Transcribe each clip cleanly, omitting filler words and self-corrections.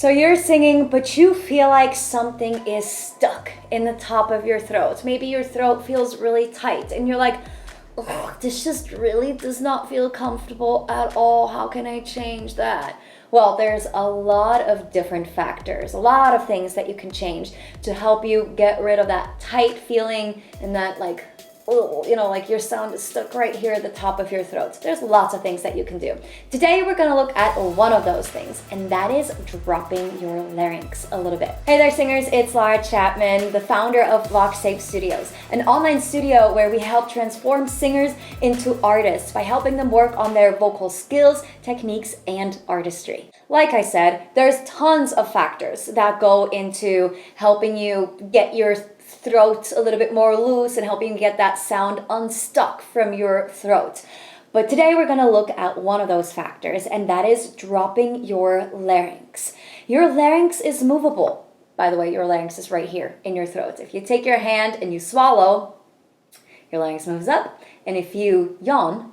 So you're singing, but you feel like something is stuck in the top of your throat. Maybe your throat feels really tight and you're like, oh, this just really does not feel comfortable at all. How can I change that? Well, there's a lot of different factors, a lot of things that you can change to help you get rid of that tight feeling and that like, oh, you know, like your sound is stuck right here at the top of your throat. There's lots of things that you can do. Today, we're gonna look at one of those things, and that is dropping your larynx a little bit. Hey there, singers, it's Lara Chapman, the founder of VoxTape Studios, an online studio where we help transform singers into artists by helping them work on their vocal skills, techniques, and artistry. Like I said, there's tons of factors that go into helping you get your throat a little bit more loose and helping you get that sound unstuck from your throat. But today we're going to look at one of those factors, and that is dropping your larynx. Your larynx is movable. By the way, your larynx is right here in your throat. If you take your hand and you swallow, your larynx moves up, and if you yawn,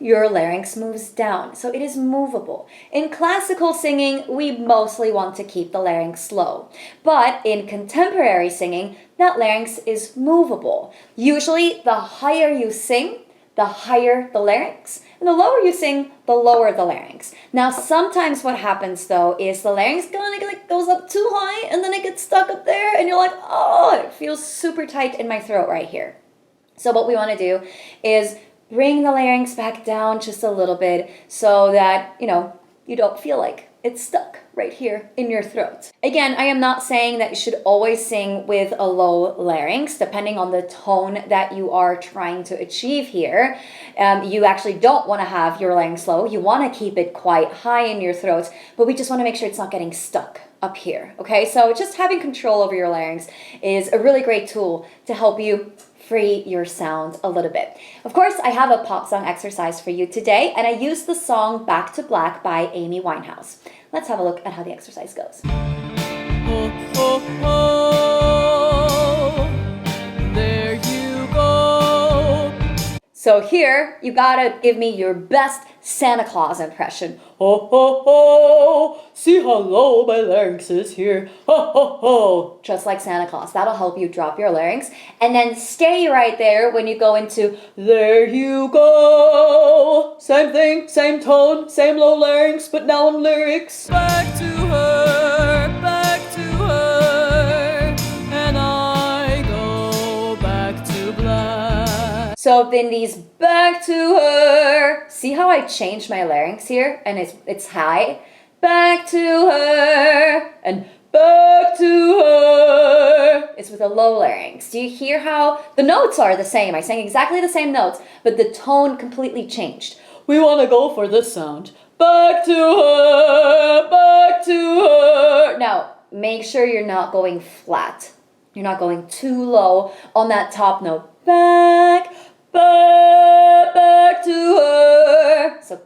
your larynx moves down. So it is movable. In classical singing, we mostly want to keep the larynx low. But in contemporary singing, that larynx is movable. Usually, the higher you sing, the higher the larynx. And the lower you sing, the lower the larynx. Now, sometimes what happens though is the larynx kind of goes up too high and then it gets stuck up there and you're like, oh, it feels super tight in my throat right here. So what we want to do is bring the larynx back down just a little bit so that, you don't feel like it's stuck right here in your throat. Again, I am not saying that you should always sing with a low larynx, depending on the tone that you are trying to achieve here. You actually don't want to have your larynx low. You want to keep it quite high in your throat, but we just want to make sure it's not getting stuck up here, okay? So just having control over your larynx is a really great tool to help you free your sound a little bit. Of course, I have a pop song exercise for you today, and I used the song Back to Black by Amy Winehouse. Let's have a look at how the exercise goes. Oh, oh, oh, there you go. So here, you gotta give me your best Santa Claus impression. Ho, ho, ho, see how low my larynx is here. Ho, ho, ho. Just like Santa Claus. That'll help you drop your larynx. And then stay right there when you go into there you go. Same thing, same tone, same low larynx, but now on lyrics. Back to her, and I go back to black. So then these back to her. See how I changed my larynx here? And it's high. Back to her. And back to her. It's with a low larynx. Do you hear how the notes are the same? I sang exactly the same notes, but the tone completely changed. We want to go for this sound. Back to her, back to her. Now, make sure you're not going flat. You're not going too low on that top note. Back to her. So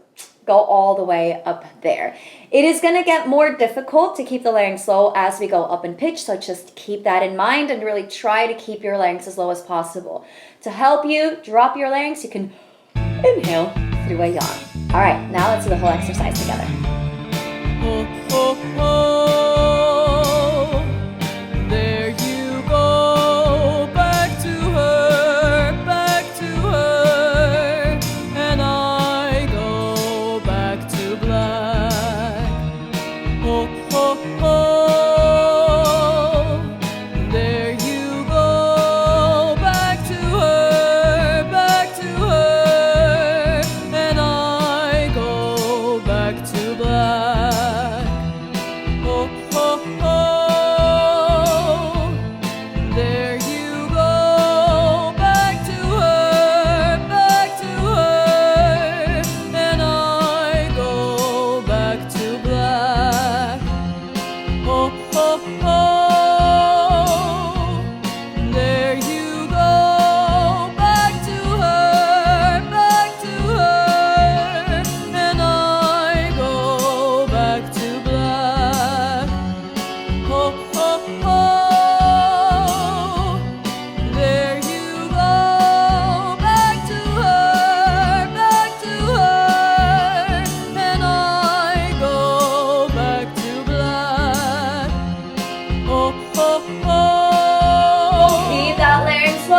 go all the way up there. It is going to get more difficult to keep the larynx low as we go up in pitch, so just keep that in mind and really try to keep your larynx as low as possible. To help you drop your larynx, you can inhale through a yawn. All right, now let's do the whole exercise together. Oh, oh, oh, there you go. Back to her, and I go back to black. Oh, oh, oh, there you go. Back to her, and I go back to black. Oh, oh, oh, there you go. Back to her, and I go back to black. Oh,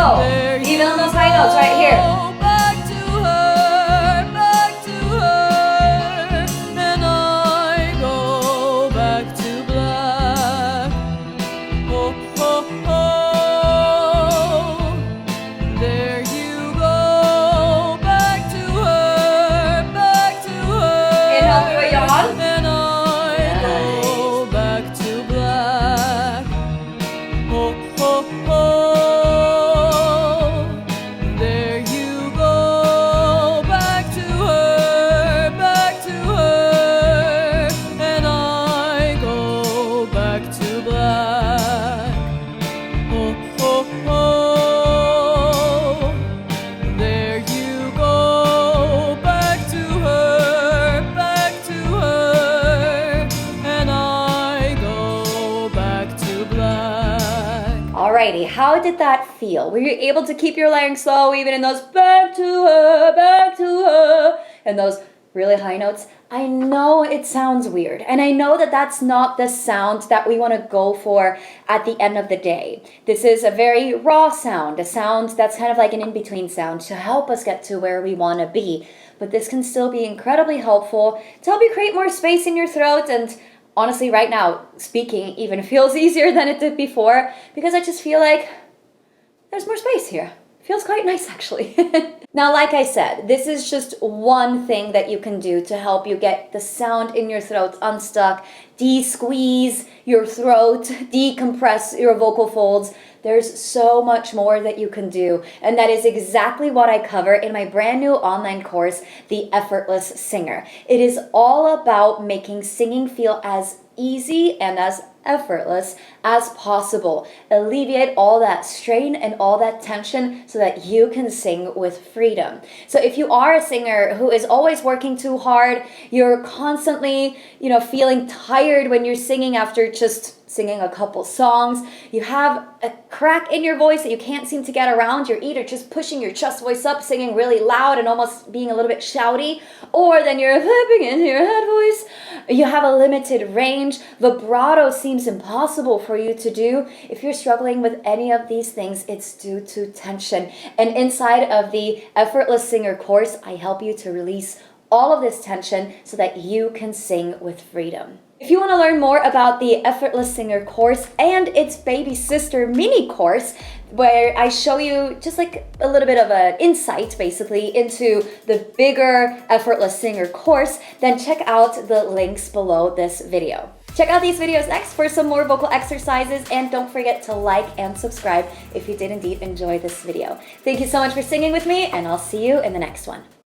go. Even on those high notes right here. Back to her, back to her, and I go back to black. Oh, oh, oh, there you go, back to her, back to her. Inhale through a yawn. And I go back to black. Oh, oh, oh, there you go, back to her, and I go back to black. Oh, oh, oh, there you go, back to her, and I go back to black. Alrighty, how did that feel? Were you able to keep your larynx low even in those back to her, and those really high notes? I know it sounds weird, and I know that that's not the sound that we want to go for at the end of the day. This is a very raw sound, a sound that's kind of like an in-between sound to help us get to where we want to be. But this can still be incredibly helpful to help you create more space in your throat. And honestly, right now, speaking even feels easier than it did before because I just feel like there's more space here. Feels quite nice, actually. Now, like I said, this is just one thing that you can do to help you get the sound in your throat unstuck, de-squeeze your throat, decompress your vocal folds. There's so much more that you can do, and that is exactly what I cover in my brand new online course, The Effortless Singer. It is all about making singing feel as easy and as effortless as possible. Alleviate all that strain and all that tension so that you can sing with freedom. So if you are a singer who is always working too hard, you're constantly, feeling tired when you're singing after just singing a couple songs, you have a crack in your voice that you can't seem to get around, you're either just pushing your chest voice up, singing really loud and almost being a little bit shouty, or then you're flipping into your head voice, you have a limited range, vibrato seems impossible for you to do. If you're struggling with any of these things, it's due to tension. And inside of the Effortless Singer course, I help you to release all of this tension so that you can sing with freedom. If you want to learn more about the Effortless Singer course and its baby sister mini course, where I show you just like a little bit of an insight basically into the bigger Effortless Singer course, then check out the links below this video. Check out these videos next for some more vocal exercises, and don't forget to like and subscribe if you did indeed enjoy this video. Thank you so much for singing with me, and I'll see you in the next one.